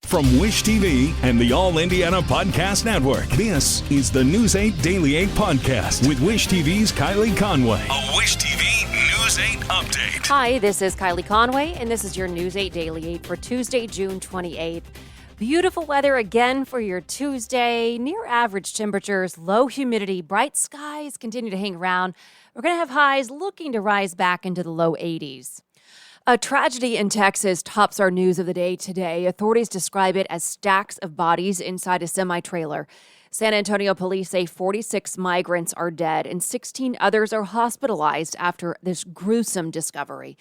From Wish TV and the All Indiana Podcast Network, this is the News 8 Daily 8 Podcast with Wish TV's Kylie Conway. A Wish TV News 8 update. Hi, this is Kylie Conway, and this is your News 8 Daily 8 for Tuesday, June 28th. Beautiful weather again for your Tuesday. Near average temperatures, low humidity, bright skies continue to hang around. We're going to have highs looking to rise back into the low 80s. A tragedy in Texas tops our news of the day today. Authorities describe it as stacks of bodies inside a semi-trailer. San Antonio police say 46 migrants are dead and 16 others are hospitalized after this gruesome discovery.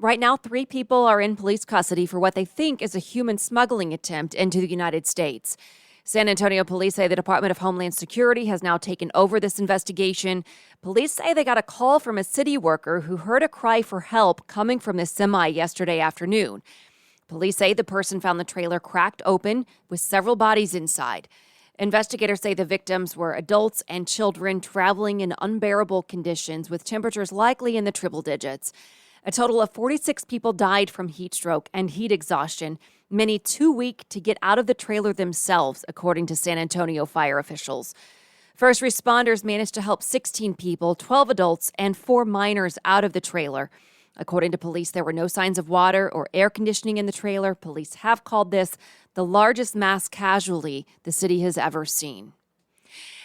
Right now, 3 people are in police custody for what they think is a human smuggling attempt into the United States. San Antonio police say the Department of Homeland Security has now taken over this investigation. Police say they got a call from a city worker who heard a cry for help coming from the semi yesterday afternoon. Police say the person found the trailer cracked open with several bodies inside. Investigators say the victims were adults and children traveling in unbearable conditions with temperatures likely in the triple digits. A total of 46 people died from heat stroke and heat exhaustion, many too weak to get out of the trailer themselves, according to San Antonio fire officials. First responders managed to help 16 people, 12 adults, and 4 minors out of the trailer. According to police, there were no signs of water or air conditioning in the trailer. Police have called this the largest mass casualty the city has ever seen.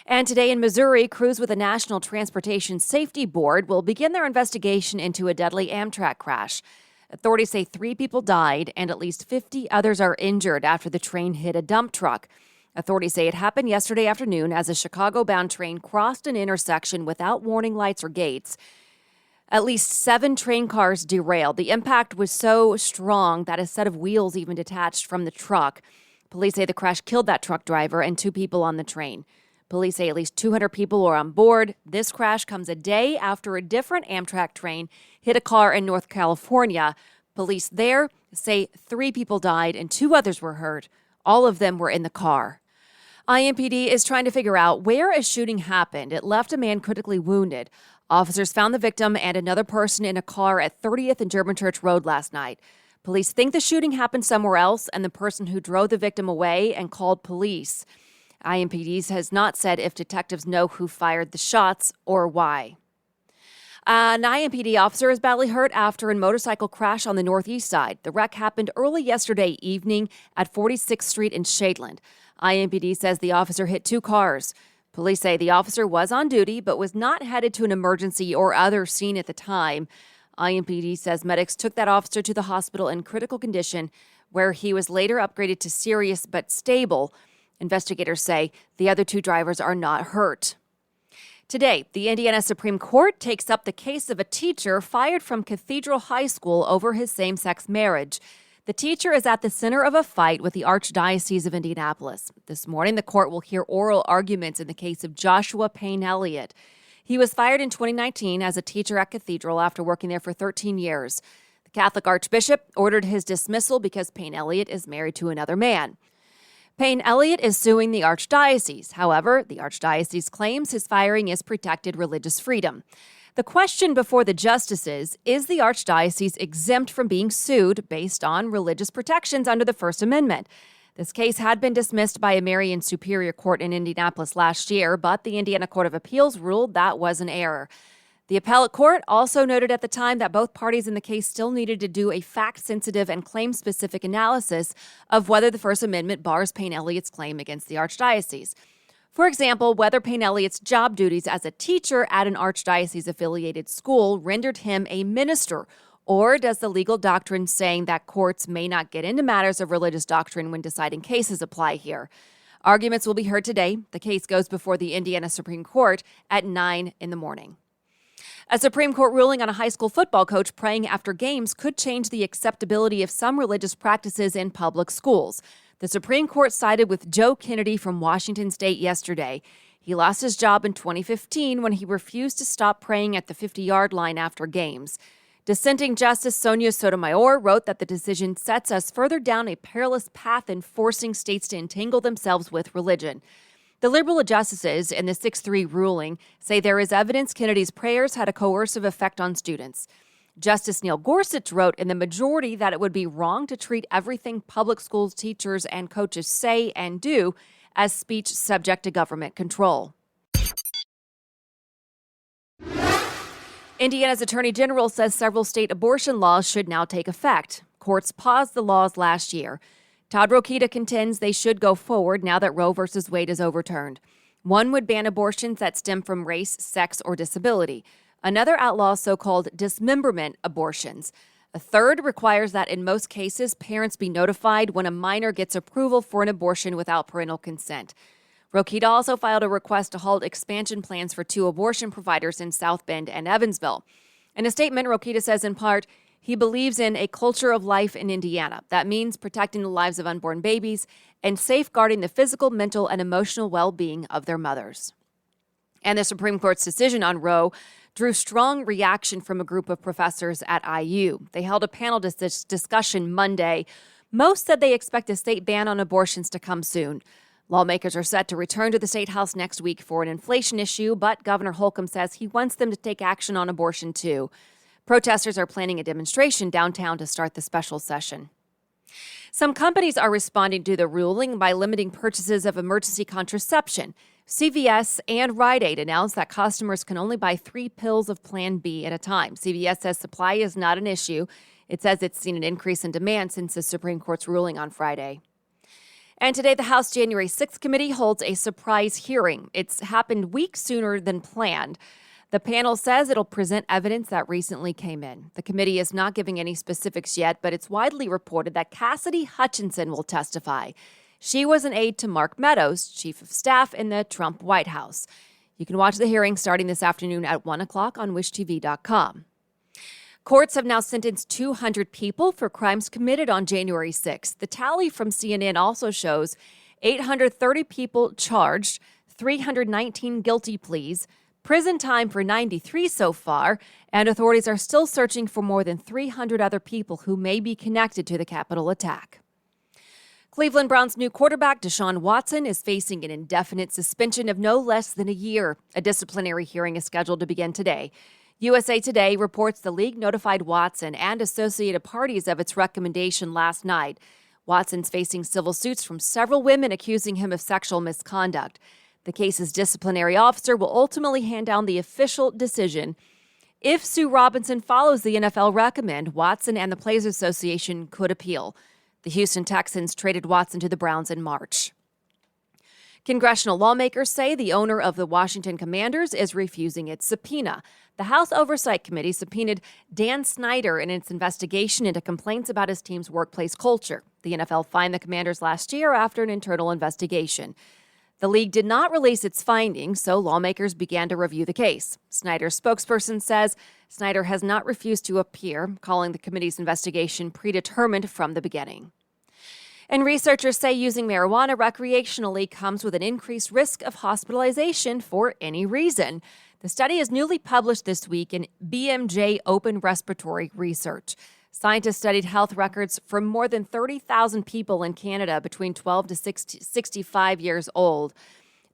And today in Missouri, crews with the National Transportation Safety Board will begin their investigation into a deadly Amtrak crash. Authorities say 3 people died and at least 50 others are injured after the train hit a dump truck. Authorities say it happened yesterday afternoon as a Chicago-bound train crossed an intersection without warning lights or gates. At least 7 train cars derailed. The impact was so strong that a set of wheels even detached from the truck. Police say the crash killed that truck driver and 2 people on the train. Police say at least 200 people are on board. This crash comes a day after a different Amtrak train hit a car in North California. Police there say 3 people died and 2 others were hurt. All of them were in the car. IMPD is trying to figure out where a shooting happened. It left a man critically wounded. Officers found the victim and another person in a car at 30th and German Church Road last night. Police think the shooting happened somewhere else and the person who drove the victim away and called police. IMPD has not said if detectives know who fired the shots or why. An IMPD officer is badly hurt after a motorcycle crash on the northeast side. The wreck happened early yesterday evening at 46th Street in Shadeland. IMPD says the officer hit 2 cars. Police say the officer was on duty but was not headed to an emergency or other scene at the time. IMPD says medics took that officer to the hospital in critical condition, where he was later upgraded to serious but stable. Investigators say the other 2 drivers are not hurt. Today, the Indiana Supreme Court takes up the case of a teacher fired from Cathedral High School over his same-sex marriage. The teacher is at the center of a fight with the Archdiocese of Indianapolis. This morning, the court will hear oral arguments in the case of Joshua Payne Elliott. He was fired in 2019 as a teacher at Cathedral after working there for 13 years. The Catholic Archbishop ordered his dismissal because Payne Elliott is married to another man. Payne Elliott is suing the Archdiocese. However, the Archdiocese claims his firing is protected religious freedom. The question before the justices is the Archdiocese exempt from being sued based on religious protections under the First Amendment? This case had been dismissed by a Marian Superior Court in Indianapolis last year, but the Indiana Court of Appeals ruled that was an error. The appellate court also noted at the time that both parties in the case still needed to do a fact-sensitive and claim-specific analysis of whether the First Amendment bars Payne Elliott's claim against the Archdiocese. For example, whether Payne Elliott's job duties as a teacher at an Archdiocese-affiliated school rendered him a minister, or does the legal doctrine saying that courts may not get into matters of religious doctrine when deciding cases apply here? Arguments will be heard today. The case goes before the Indiana Supreme Court at 9 in the morning. A Supreme Court ruling on a high school football coach praying after games could change the acceptability of some religious practices in public schools. The Supreme Court sided with Joe Kennedy from Washington State yesterday. He lost his job in 2015 when he refused to stop praying at the 50-yard line after games. Dissenting Justice Sonia Sotomayor wrote that the decision sets us further down a perilous path in forcing states to entangle themselves with religion. The liberal justices in the 6-3 ruling say there is evidence Kennedy's prayers had a coercive effect on students. Justice Neil Gorsuch wrote in the majority that it would be wrong to treat everything public schools teachers and coaches say and do as speech subject to government control. Indiana's Attorney General says several state abortion laws should now take effect. Courts paused the laws last year. Todd Rokita contends they should go forward now that Roe v. Wade is overturned. One would ban abortions that stem from race, sex, or disability. Another outlaws so-called dismemberment abortions. A third requires that in most cases, parents be notified when a minor gets approval for an abortion without parental consent. Rokita also filed a request to halt expansion plans for 2 abortion providers in South Bend and Evansville. In a statement, Rokita says in part, he believes in a culture of life in Indiana. That means protecting the lives of unborn babies and safeguarding the physical, mental, and emotional well-being of their mothers. And the Supreme Court's decision on Roe drew strong reaction from a group of professors at IU. They held a panel discussion Monday. Most said they expect a state ban on abortions to come soon. Lawmakers are set to return to the State House next week for an inflation issue, but Governor Holcomb says he wants them to take action on abortion, too. Protesters are planning a demonstration downtown to start the special session. Some companies are responding to the ruling by limiting purchases of emergency contraception. CVS and Rite Aid announced that customers can only buy 3 pills of Plan B at a time. CVS says supply is not an issue. It says it's seen an increase in demand since the Supreme Court's ruling on Friday. And today, the House January 6th committee holds a surprise hearing. It's happened weeks sooner than planned. The panel says it'll present evidence that recently came in. The committee is not giving any specifics yet, but it's widely reported that Cassidy Hutchinson will testify. She was an aide to Mark Meadows, chief of staff in the Trump White House. You can watch the hearing starting this afternoon at 1 o'clock on wishtv.com. Courts have now sentenced 200 people for crimes committed on January 6th. The tally from CNN also shows 830 people charged, 319 guilty pleas, prison time for 93 so far, and authorities are still searching for more than 300 other people who may be connected to the Capitol attack. Cleveland Browns' new quarterback, Deshaun Watson, is facing an indefinite suspension of no less than a year. A disciplinary hearing is scheduled to begin today. USA Today reports the league notified Watson and associated parties of its recommendation last night. Watson's facing civil suits from several women accusing him of sexual misconduct. The case's disciplinary officer will ultimately hand down the official decision. If Sue Robinson follows the NFL recommend, Watson and the Players Association could appeal. The Houston Texans traded Watson to the Browns in March. Congressional lawmakers say the owner of the Washington Commanders is refusing its subpoena. The House Oversight Committee subpoenaed Dan Snyder in its investigation into complaints about his team's workplace culture. The NFL fined the Commanders last year after an internal investigation. The league did not release its findings, so lawmakers began to review the case. Snyder's spokesperson says Snyder has not refused to appear, calling the committee's investigation predetermined from the beginning. And researchers say using marijuana recreationally comes with an increased risk of hospitalization for any reason. The study is newly published this week in BMJ Open Respiratory Research. Scientists studied health records from more than 30,000 people in Canada between 12 to 65 years old.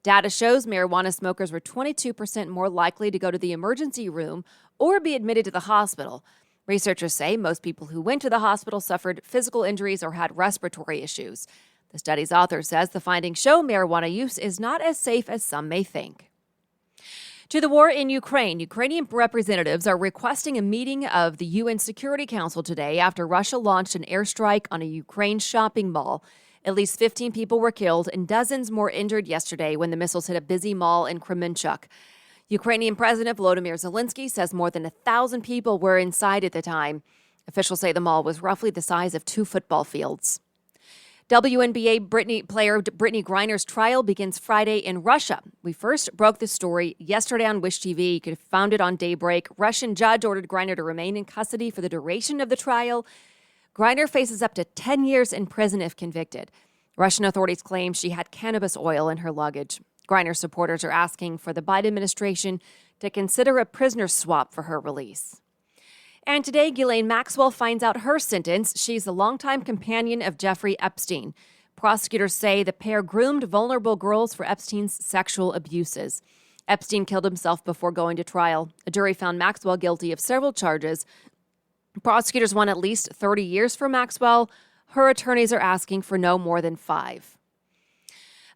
Data shows marijuana smokers were 22% more likely to go to the emergency room or be admitted to the hospital. Researchers say most people who went to the hospital suffered physical injuries or had respiratory issues. The study's author says the findings show marijuana use is not as safe as some may think. To the war in Ukraine, Ukrainian representatives are requesting a meeting of the UN Security Council today after Russia launched an airstrike on a Ukraine shopping mall. At least 15 people were killed and dozens more injured yesterday when the missiles hit a busy mall in Kremenchuk. Ukrainian President Volodymyr Zelensky says more than 1,000 people were inside at the time. Officials say the mall was roughly the size of 2 football fields. WNBA player Brittany Griner's trial begins Friday in Russia. We first broke the story yesterday on Wish TV. You could have found it on Daybreak. Russian judge ordered Griner to remain in custody for the duration of the trial. Griner faces up to 10 years in prison if convicted. Russian authorities claim she had cannabis oil in her luggage. Griner supporters are asking for the Biden administration to consider a prisoner swap for her release. And today, Ghislaine Maxwell finds out her sentence. She's the longtime companion of Jeffrey Epstein. Prosecutors say the pair groomed vulnerable girls for Epstein's sexual abuses. Epstein killed himself before going to trial. A jury found Maxwell guilty of several charges, Prosecutors want at least 30 years for Maxwell. Her attorneys are asking for no more than 5.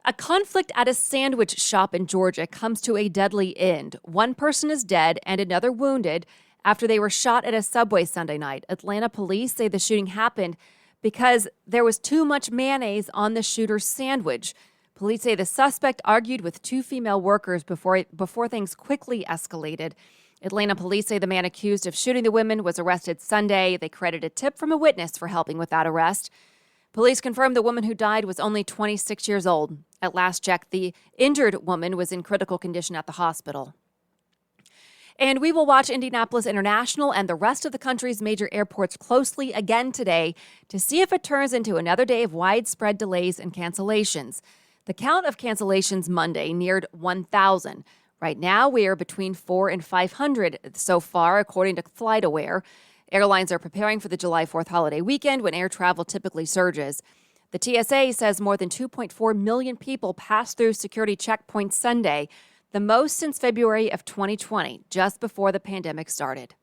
A conflict at a sandwich shop in Georgia comes to a deadly end. One person is dead and another wounded after they were shot at a Subway Sunday night. Atlanta police say the shooting happened because there was too much mayonnaise on the shooter's sandwich. Police say the suspect argued with 2 female workers before things quickly escalated. Atlanta police say the man accused of shooting the women was arrested Sunday. They credit a tip from a witness for helping with that arrest. Police confirmed the woman who died was only 26 years old. At last check, the injured woman was in critical condition at the hospital. And we will watch Indianapolis International and the rest of the country's major airports closely again today to see if it turns into another day of widespread delays and cancellations. The count of cancellations Monday neared 1,000. Right now, we are between 400 and 500 so far, according to FlightAware. Airlines are preparing for the July 4th holiday weekend when air travel typically surges. The TSA says more than 2.4 million people passed through security checkpoints Sunday, the most since February of 2020, just before the pandemic started.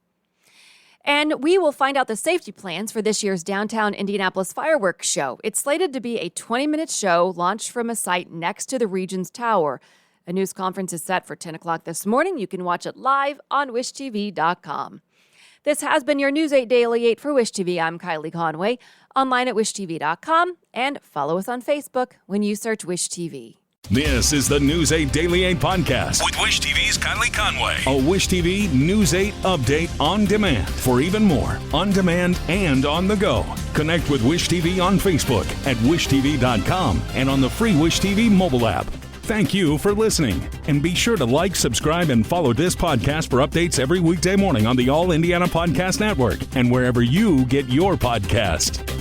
And we will find out the safety plans for this year's downtown Indianapolis fireworks show. It's slated to be a 20-minute show launched from a site next to the Regions Tower. A news conference is set for 10 o'clock this morning. You can watch it live on wishtv.com. This has been your News 8 Daily 8 for Wish TV. I'm Kylie Conway, online at wishtv.com, and follow us on Facebook when you search Wish TV. This is the News 8 Daily 8 podcast with Wish TV's Kylie Conway. A Wish TV News 8 update on demand for even more on demand and on the go. Connect with Wish TV on Facebook at wishtv.com and on the free Wish TV mobile app. Thank you for listening, and be sure to like, subscribe, and follow this podcast for updates every weekday morning on the All Indiana Podcast Network and wherever you get your podcast.